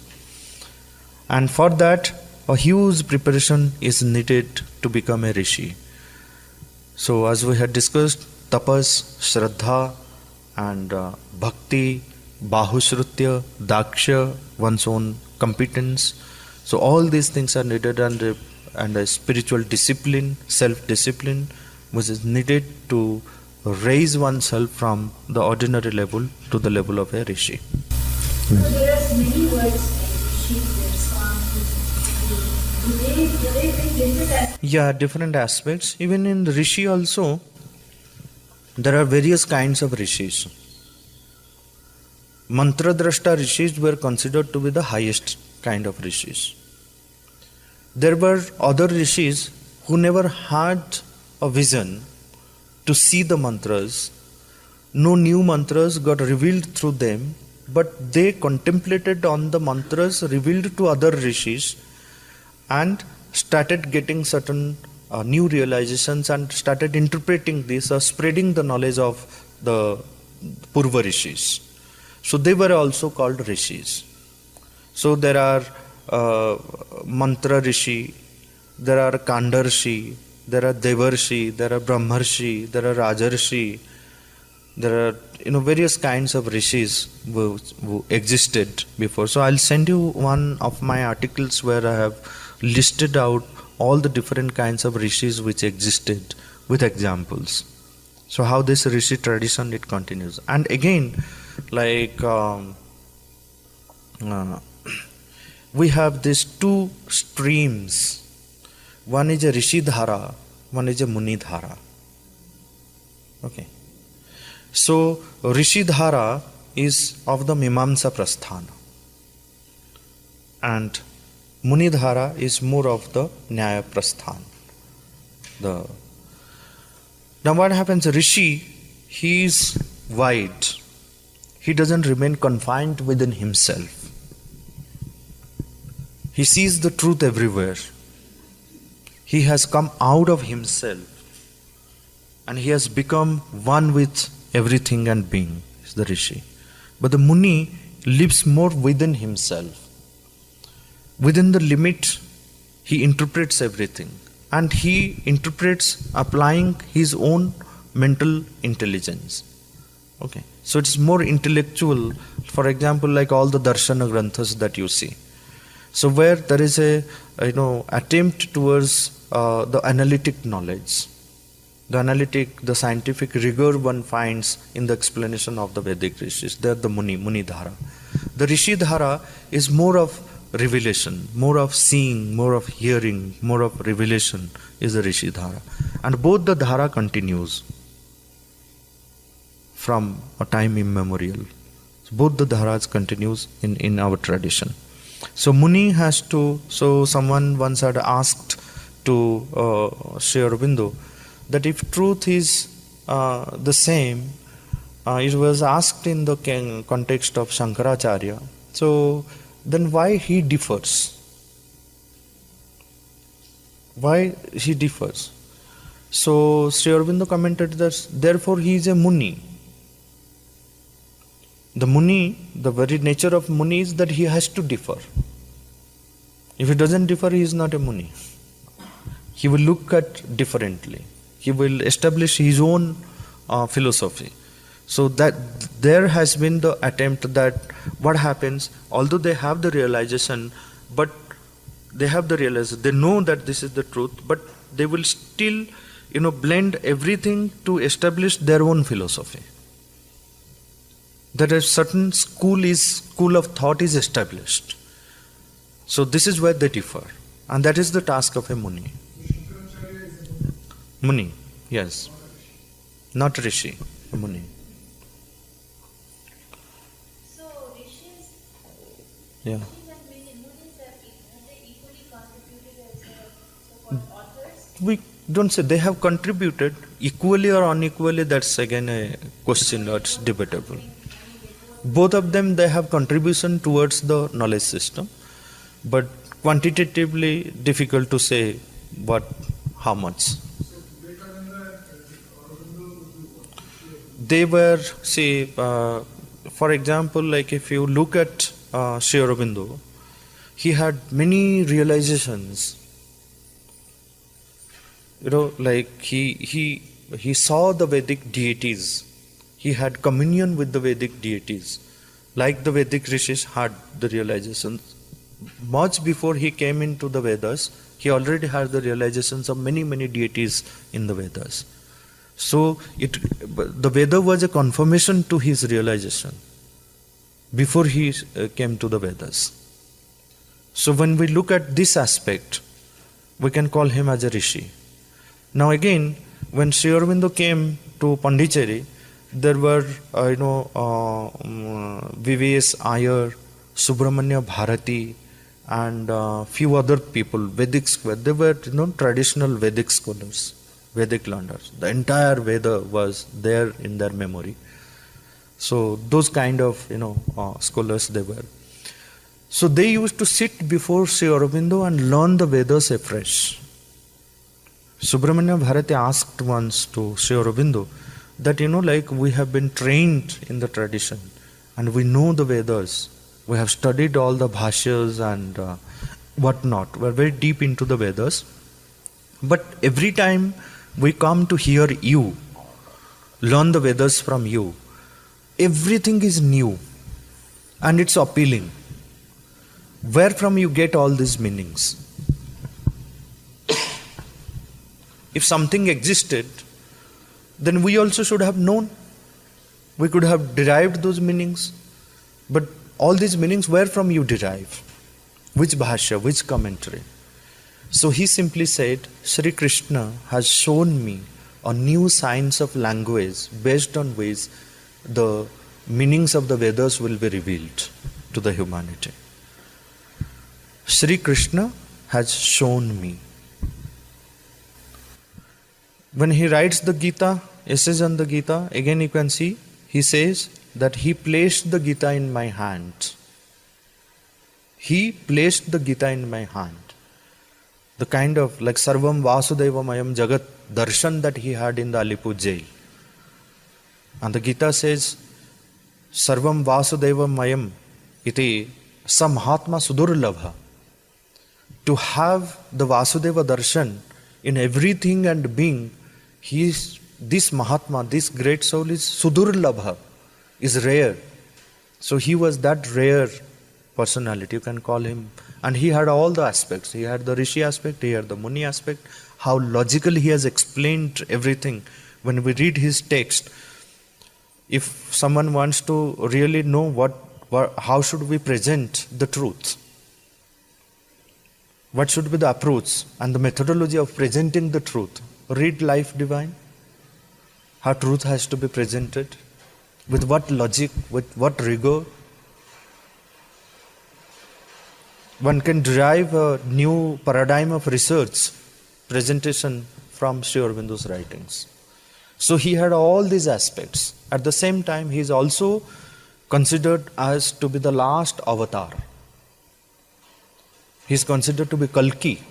And for that, a huge preparation is needed to become a rishi. So as we had discussed, tapas, shraddha and bhakti, bahushrutya, daksha, one's own competence. So all these things are needed, and a spiritual discipline, self-discipline, which is needed to raise oneself from the ordinary level to the level of a rishi. So there are many words like Rishi, do they bring different aspects? Yeah, different aspects. Even in rishi also, there are various kinds of rishis. Mantra drashta rishis were considered to be the highest kind of rishis. There were other rishis who never had a vision to see the mantras. No new mantras got revealed through them, but they contemplated on the mantras revealed to other rishis and started getting certain new realizations and started interpreting this or spreading the knowledge of the Purva rishis. So they were also called rishis. So there are mantra rishi, there are kandarshi, there are devarshi, there are brahmarshi, there are rajarshi, there are various kinds of rishis who existed before. So I'll send you one of my articles where I have listed out all the different kinds of rishis which existed with examples. So how this rishi tradition it continues. And again, like we have these two streams. One is a rishi dhara, one is a muni dhara. Okay. So rishi dhara is of the mimamsa prasthana, and muni dhara is more of the nyaya prasthana. Now what happens? Rishi, he is wide. He doesn't remain confined within himself. He sees the truth everywhere. He has come out of himself and he has become one with everything and being. Is the rishi. But the muni lives more within himself. Within the limit, he interprets everything. And he interprets applying his own mental intelligence. Okay. So it's more intellectual. For example, like all the darshana granthas that you see. So where there is a attempt towards the analytic knowledge, the scientific rigor one finds in the explanation of the Vedic rishis. They are the muni dhara. The rishi dhara is more of revelation, more of seeing, more of hearing, more of revelation is the rishi dhara. And both the dhara continues from a time immemorial. So both the dharas continues in our tradition. So Muni has to, so someone once had asked to Sri Aurobindo that if truth is the same, it was asked in the context of Shankaracharya, so then why he differs? Why he differs? So Sri Aurobindo commented that therefore he is a Muni. The Muni, the very nature of Muni is that he has to differ. If he doesn't differ, he is not a Muni. He will look at differently. He will establish his own philosophy. So that there has been the attempt that what happens, although they have the realization, but they have the realization, they know that this is the truth, but they will still, blend everything to establish their own philosophy. That a certain school of thought is established. So this is where they differ. And that is the task of a Muni. Muni, yes. Not Rishi, a Muni. So Rishis, Yeah. Munis have they equally contributed as so-called authors? We don't say they have contributed equally or unequally, that's again a question that's debatable. Both of them, they have contribution towards the knowledge system, but quantitatively difficult to say how much. They were, for example, like if you look at Sri Aurobindo, he had many realizations. Like he saw the Vedic deities. He had communion with the Vedic deities. Like the Vedic Rishis had the realizations. Much before he came into the Vedas, he already had the realizations of many, many deities in the Vedas. So the Veda was a confirmation to his realization before he came to the Vedas. So when we look at this aspect, we can call him as a Rishi. Now again, when Sri Aurobindo came to Pondicherry, there were VVS Iyer, Subramanya Bharati, and few other people, Vedic scholars. They were traditional Vedic scholars, Vedic learners. The entire Veda was there in their memory. So those kind of scholars they were. So they used to sit before Sri Aurobindo and learn the Vedas afresh. Subramanya Bharati asked once to Sri Aurobindo that like we have been trained in the tradition and we know the Vedas. We have studied all the bhashyas and whatnot. We are very deep into the Vedas. But every time we come to hear you, learn the Vedas from you, everything is new and it's appealing. Where from you get all these meanings? If something existed, then we also should have known. We could have derived those meanings. But all these meanings, where from you derive? Which bhashya, which commentary? So he simply said, Sri Krishna has shown me a new science of language based on which the meanings of the Vedas will be revealed to the humanity. Sri Krishna has shown me. When he writes the Gita, essays on the Gita, again you can see, he says that he placed the Gita in my hand. He placed the Gita in my hand. The kind of like Sarvam Vasudeva Mayam Jagat darshan that he had in the Alipur jail. And the Gita says, Sarvam Vasudeva Mayam iti Samhatma Sudurlabha. To have the Vasudeva darshan in everything and being, this Mahatma, this great soul is Sudurlabha, is rare. So he was that rare personality, you can call him. And he had all the aspects. He had the Rishi aspect, he had the Muni aspect, how logically he has explained everything. When we read his text, if someone wants to really know how should we present the truth, what should be the approach and the methodology of presenting the truth, read Life Divine. How truth has to be presented, with what logic, with what rigor. One can derive a new paradigm of research presentation from Sri Aurobindo's writings. So he had all these aspects. At the same time, he is also considered as to be the last avatar. He is considered to be Kalki,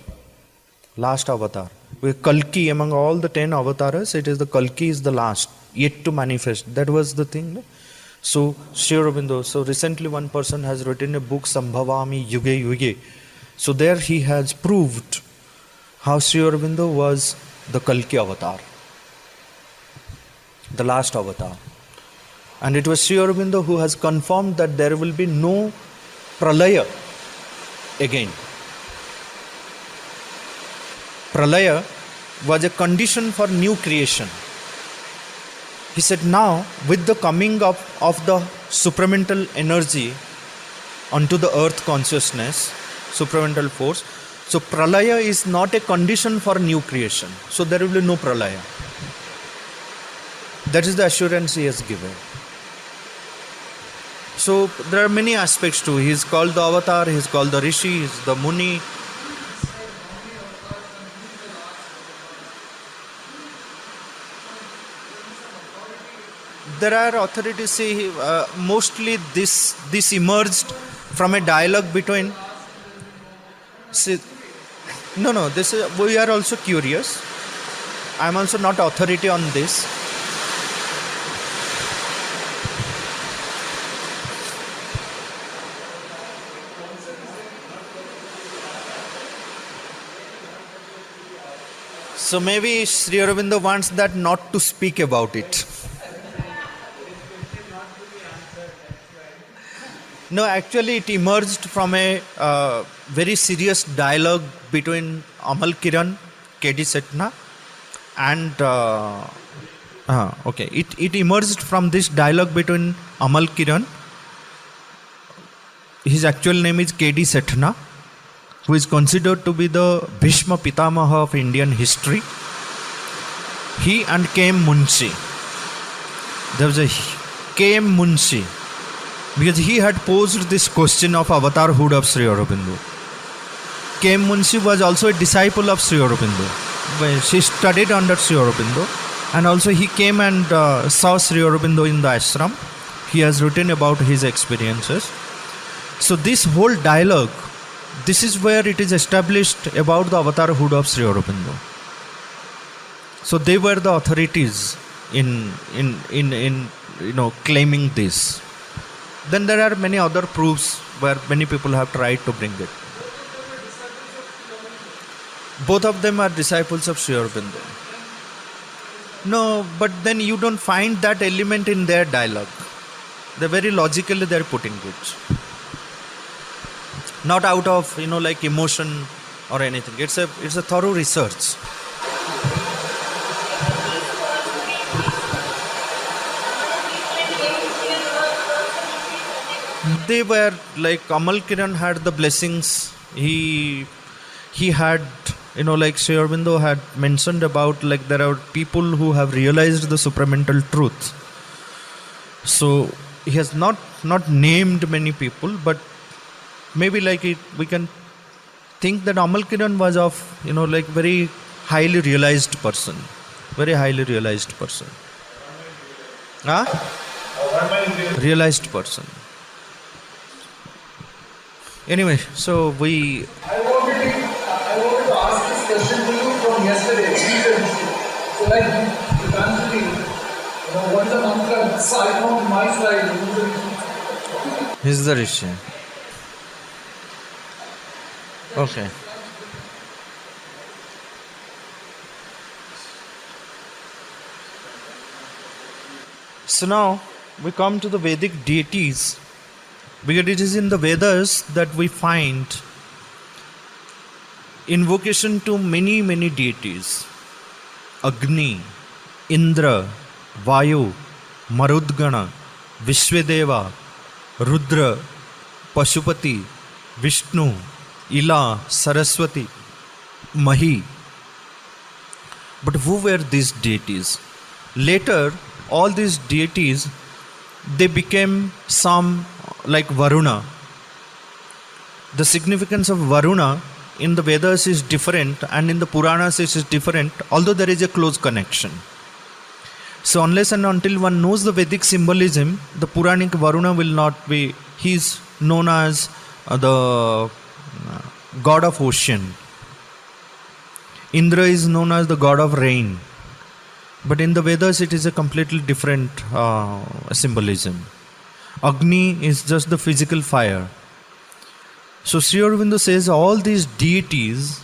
last avatar. With Kalki, among all the 10 avatars, it is the Kalki is the last, yet to manifest. That was the thing. No? So, Sri Aurobindo, so recently one person has written a book, Sambhavami Yuge Yuge. So there he has proved how Sri Aurobindo was the Kalki avatar, the last avatar. And it was Sri Aurobindo who has confirmed that there will be no pralaya again. Pralaya was a condition for new creation. He said now, with the coming of the supramental energy onto the earth consciousness, supramental force, so pralaya is not a condition for new creation. So there will be no pralaya. That is the assurance he has given. So there are many aspects to it. He is called the avatar, he is called the Rishi, he is the Muni. There are authorities say mostly this emerged from a dialogue between. No. This is, we are also curious. I am also not authority on this. So maybe Sri Aurobindo wants that not to speak about it. No, actually it emerged from a very serious dialogue between Amal Kiran, K.D. Setna and It emerged from this dialogue between Amal Kiran. His actual name is K.D. Setna, who is considered to be the Bhishma Pitamaha of Indian history. He and K.M. Munshi. There was a K.M. Munshi, because he had posed this question of avatarhood of Sri Aurobindo. K.M. Munshi was also a disciple of Sri Aurobindo. She studied under Sri Aurobindo, and also he came and saw Sri Aurobindo in the ashram. He has written about his experiences. So this whole dialogue, this is where it is established about the avatarhood of Sri Aurobindo. So they were the authorities in claiming this. Then there are many other proofs where many people have tried to bring it. Both of them are disciples of Sri Aurobindo. No, but then you don't find that element in their dialogue. They're very logically they're putting it. Not out of like emotion or anything. It's a thorough research. They were like Amal Kiran had the blessings. He had like Sri Aurobindo had mentioned about like there are people who have realized the supramental truth. So he has not named many people, but maybe like we can think that Amal Kiran was of like very highly realized person. Very highly realized person. Realized person. Anyway, so I wanted to ask this question to you from yesterday. So like eventually, what's the mantra? So I found my slide. He's the Rishi. Okay. So now we come to the Vedic deities. Because it is in the Vedas that we find invocation to many, many deities. Agni, Indra, Vayu, Marudgana, Vishwadeva, Rudra, Pashupati, Vishnu, Ila, Saraswati, Mahi. But who were these deities? Later, all these deities, they became some like Varuna. The significance of Varuna in the Vedas is different and in the Puranas it is different, although there is a close connection. So unless and until one knows the Vedic symbolism, the Puranic Varuna will not be, he is known as the god of ocean. Indra is known as the god of rain. But in the Vedas it is a completely different symbolism. Agni is just the physical fire. So Sri Aurobindo says all these deities,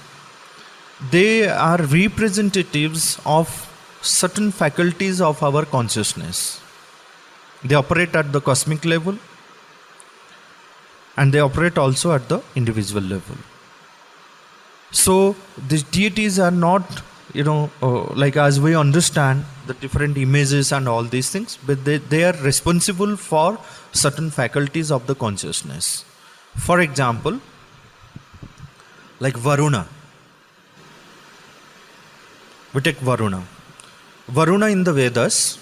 they are representatives of certain faculties of our consciousness. They operate at the cosmic level and they operate also at the individual level. So these deities are not like as we understand the different images and all these things, but they are responsible for certain faculties of the consciousness. For example, like Varuna. We take Varuna. Varuna in the Vedas,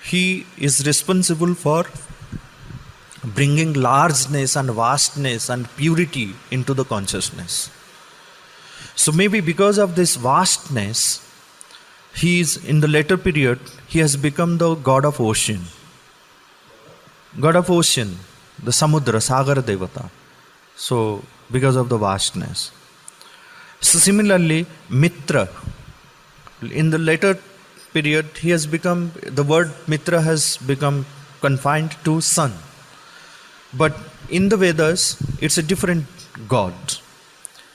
he is responsible for bringing largeness and vastness and purity into the consciousness. So maybe because of this vastness, he is in the later period, he has become the god of ocean. God of ocean, the Samudra, Sagar Devata. So because of the vastness. So similarly, Mitra, in the later period, he has become, the word Mitra has become confined to sun. But in the Vedas, it's a different god.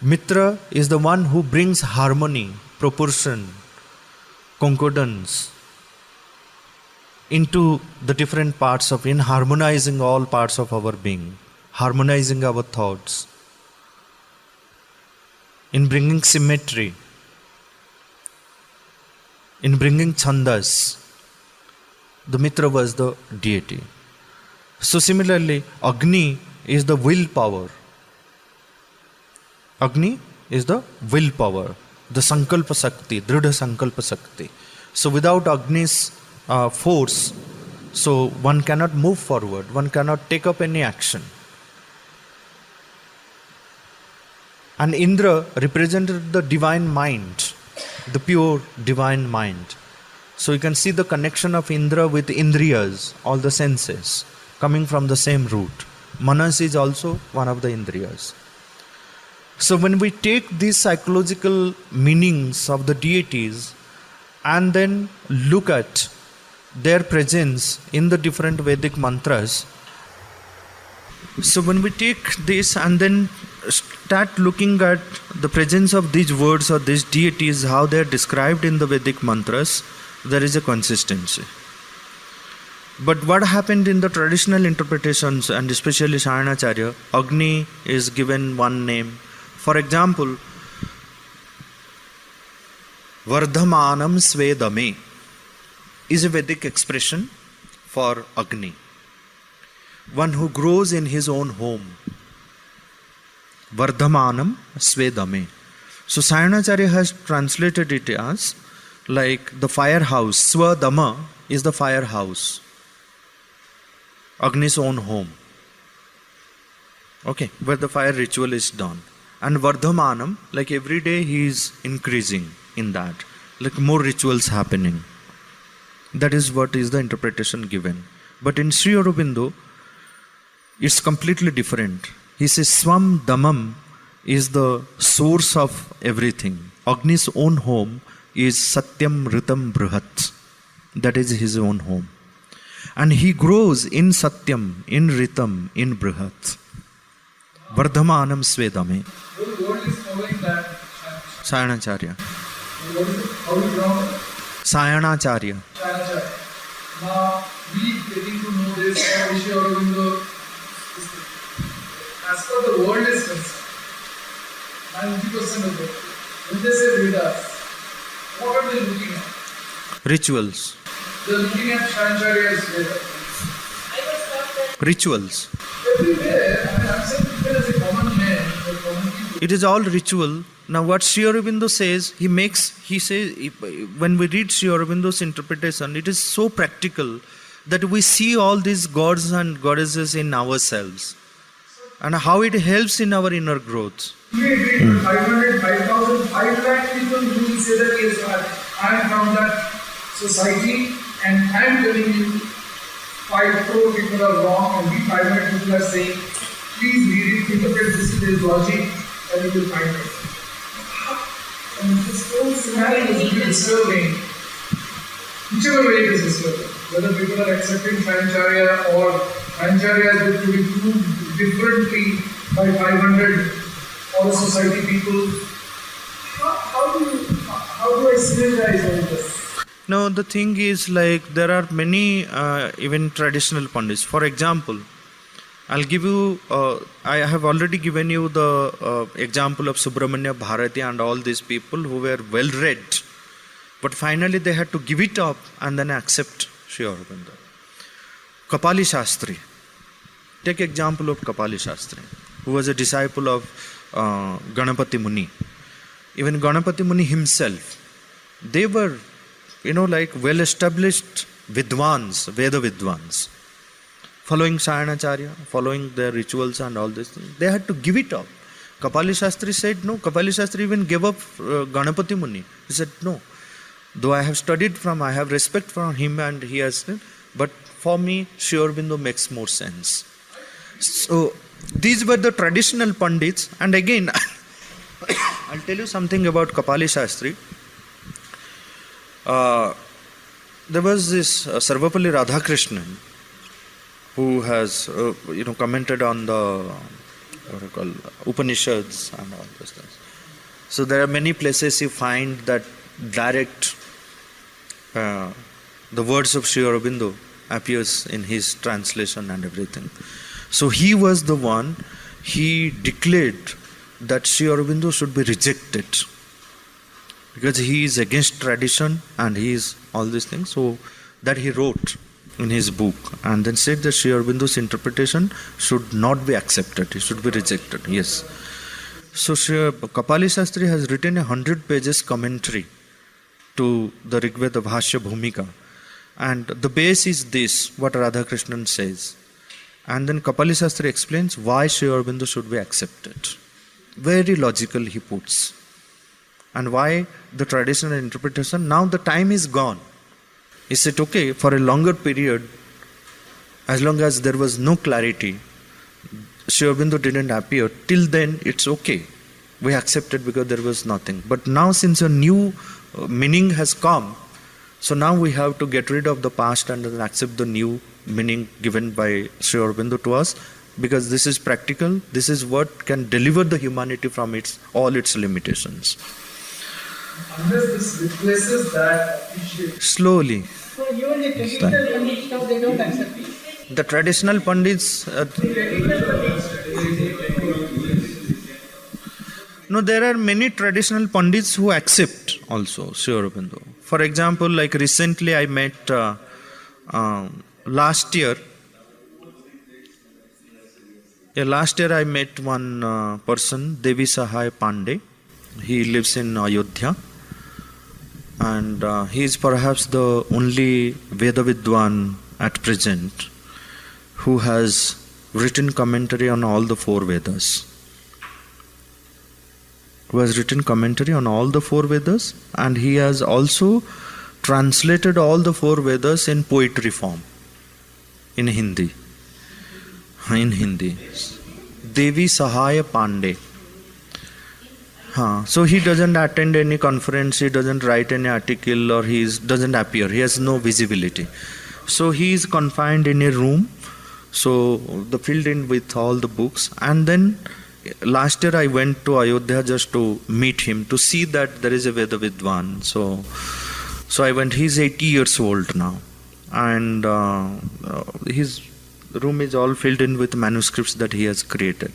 Mitra is the one who brings harmony, proportion, concordance into the different parts in harmonizing all parts of our being, harmonizing our thoughts, in bringing symmetry, in bringing chandas. The Mitra was the deity. So similarly, Agni is the willpower. Agni is the willpower, the Sankalpa Sakti, Dridha Sankalpa Sakti. So without Agni's force, so one cannot move forward, one cannot take up any action. And Indra represented the divine mind, the pure divine mind. So you can see the connection of Indra with Indriyas, all the senses, coming from the same root. Manas is also one of the Indriyas. So when we take these psychological meanings of the deities and then look at their presence in the different Vedic mantras, so when we take this and then start looking at the presence of these words or these deities, how they are described in the Vedic mantras, there is a consistency. But what happened in the traditional interpretations, and especially Sayanacharya, Agni is given one name. For example, Vardhamanam Svedame is a Vedic expression for Agni, one who grows in his own home. Vardhamanam Svedame. So Sayanacharya has translated it as like the firehouse. Swadama is the firehouse, Agni's own home. Okay, where the fire ritual is done. And Vardhamanam, like every day he is increasing in that, like more rituals happening. That is what is the interpretation given. But in Sri Aurobindo, it's completely different. He says Swam Damam is the source of everything. Agni's own home is Satyam Ritam Bruhat. That is his own home. And he grows in Satyam, in Ritam, in Bruhat. Vardhamanam Svedame. The world is following that. Sayanacharya. What is it? How is it wrong? Sayanacharya. Chanacharya. Now, we getting to know this, how Sri Aurobindo, as far the world is concerned, 90% of it, when they say Vedas, what are they looking at? Rituals. They are looking at Chanacharya as Vedas. Rituals. Everywhere, I mean, I'm saying even as a common man, or common people. It is all ritual. Now what Sri Aurobindo says, he says, when we read Sri Aurobindo's interpretation, it is so practical that we see all these gods and goddesses in ourselves and how it helps in our inner growth. You may read 500, 5,000, 5 lakh people who will say that yes, I am from that society and I am telling you 5 crore people are wrong and we 500 people are saying, please read it, interpret this with his logic and you will find it. And this whole scenario is really disturbing. Whichever way it is disturbing, whether people are accepting Sayanacharya or Sayanacharya is to be proved differently by 500 or society people. How do I synergize all this? No, the thing is like there are many even traditional pundits. For example, I'll give you, I have already given you the example of Subramanya Bharati and all these people who were well read, but finally they had to give it up and then accept Sri Aurobindo. Kapali Shastri. Take example of Kapali Shastri, who was a disciple of Ganapati Muni. Even Ganapati Muni himself, they were, like well-established Vidwans, Veda Vidwans, following Sayanacharya, following their rituals and all this thing. They had to give it up. Kapali Shastri said no. Kapali Shastri even gave up Ganapati Muni. He said no. Though I have studied I have respect for him and he has, but for me, Sri Aurobindo makes more sense. So, these were the traditional Pandits. And again, I'll tell you something about Kapali Shastri. There was this Sarvapalli Radhakrishnan who has, commented on the Upanishads and all those things. So there are many places you find that direct the words of Sri Aurobindo appears in his translation and everything. So he was the one, he declared that Sri Aurobindo should be rejected because he is against tradition and he is all these things. So that he wrote in his book and then said that Sri Aurobindo's interpretation should not be accepted, it should be rejected. Yes. So Kapali Shastri has written 100 pages commentary to the Rigveda Bhashya Bhumika. And the base is this, what Radhakrishnan says. And then Kapali Shastri explains why Sri Aurobindo should be accepted. Very logical he puts. And why the traditional interpretation, now the time is gone. He said, okay, for a longer period, as long as there was no clarity, Sri Aurobindo didn't appear, till then it's okay. We accept it because there was nothing. But now since a new meaning has come, so now we have to get rid of the past and then accept the new meaning given by Sri Aurobindo to us, because this is practical, this is what can deliver the humanity from all its limitations. Unless this replaces that appreciation. Slowly. So even the traditional Pandits now they don't accept it. The traditional Pandits... no, there are many traditional Pandits who accept also Sri Aurobindo. For example, like recently I met last year I met one person, Devi Sahai Pandey. He lives in Ayodhya and he is perhaps the only Veda Vidwan at present who has written commentary on all the four Vedas. Who has written commentary on all the four Vedas, and he has also translated all the four Vedas in poetry form, in Hindi. Devi Sahaya Pandey. So he doesn't attend any conference, he doesn't write any article, or he doesn't appear, he has no visibility. So he is confined in a room, so filled in with all the books, and then last year I went to Ayodhya just to meet him, to see that there is a Veda Vidwan. So I went, he's 80 years old now, and his room is all filled in with manuscripts that he has created.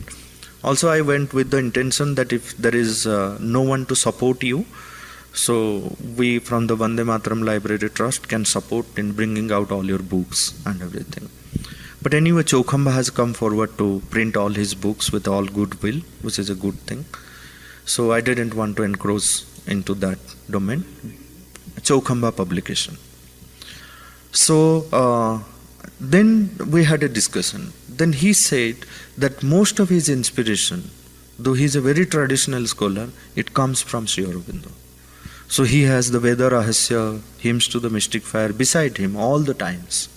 Also I went with the intention that if there is no one to support you, so we from the Vande Mataram Library Trust can support in bringing out all your books and everything. But anyway, Chokhamba has come forward to print all his books with all goodwill, which is a good thing. So I didn't want to encroach into that domain. Chokhamba publication. So then we had a discussion. Then he said that most of his inspiration, though he is a very traditional scholar, it comes from Sri Aurobindo. So he has the Veda Rahasya, hymns to the mystic fire beside him all the times.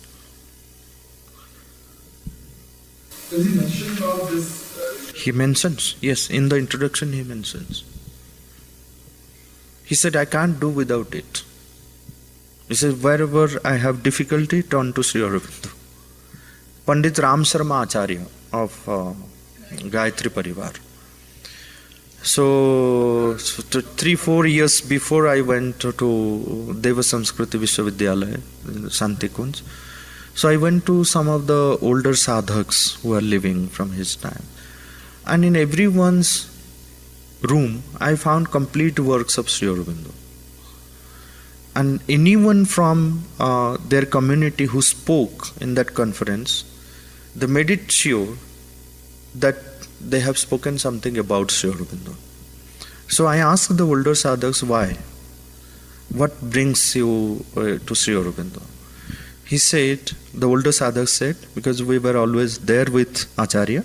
Does he mention all this? He mentions, yes, in the introduction he mentions. He said, I can't do without it. He said, wherever I have difficulty, turn to Sri Aurobindo. Pandit Ram Sharma Acharya of Gayatri Parivar. So 3-4 years before I went to Deva Samskriti Vishwavidyalaya, Santikunj. So I went to some of the older sadhaks who are living from his time. And in everyone's room, I found complete works of Sri Aurobindo. And anyone from their community who spoke in that conference, they made it sure that they have spoken something about Sri Aurobindo. So I asked the older sadhaks why. What brings you to Sri Aurobindo? He said, the older sadhak said, because we were always there with Acharya.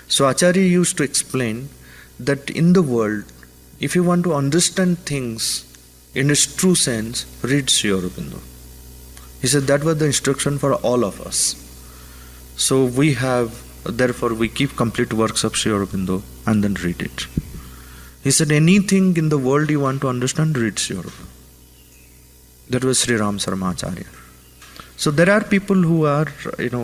So Acharya used to explain that in the world, if you want to understand things in its true sense, read Sri Aurobindo. He said that was the instruction for all of us. So therefore we keep complete works of Sri Aurobindo and then read it. He said anything in the world you want to understand, read Sri Aurobindo. That was Sri Ram Sharma Acharya. So there are people who are, But they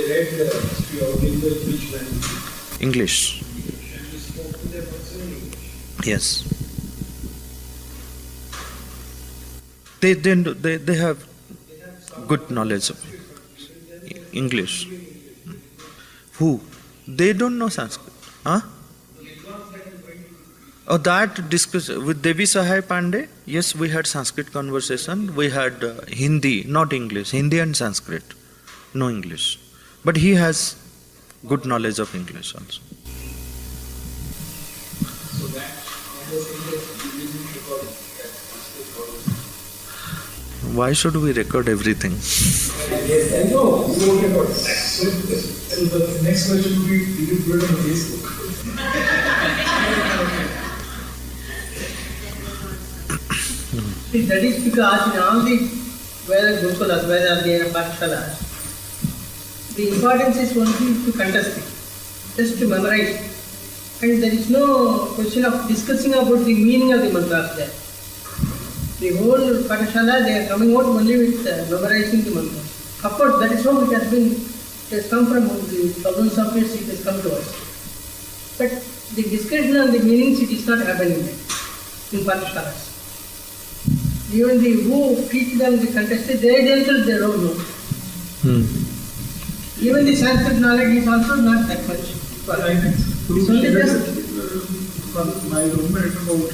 read Sri Aurobindo in which language? English. And he spoke Yes. They have good knowledge of English. Who? They don't know Sanskrit. Huh? Oh, that discussion with Devi Sahai Pandey. Yes, we had Sanskrit conversation. We had Hindi, not English. Hindi and Sanskrit, no English. But he has good knowledge of English also. So that almost English we didn't record that Sanskrit or Why should we record everything? Yes, I know. You wrote about it. So the next question would be, did you put it on Facebook? That is because in all the Veda Gurukulas, Veda Adhyayana Pathshalas, the importance is only to contest it, just to memorize. And there is no question of discussing about the meaning of the mantras there. The whole Pathshala, they are coming out only with memorizing the mantras. Of course, that is how it has come from the thousands of years, it has come to us. But the discussion on the meanings, it is not happening there in Pathshalas. Even the who teach them the contested, they themselves they don't know. Even the Sanskrit knowledge is also not that much. It's only just From my roommate about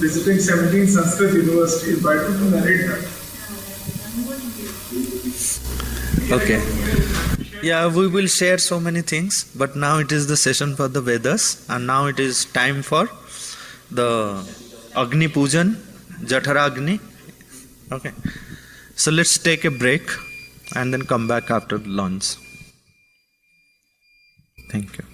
visiting 17 Sanskrit universities, but I don't narrate that. Okay. Yeah, we will share so many things, but now it is the session for the Vedas, and now it is time for the Agni Pujan, Jatharagni. Okay. So let's take a break and then come back after lunch. Thank you.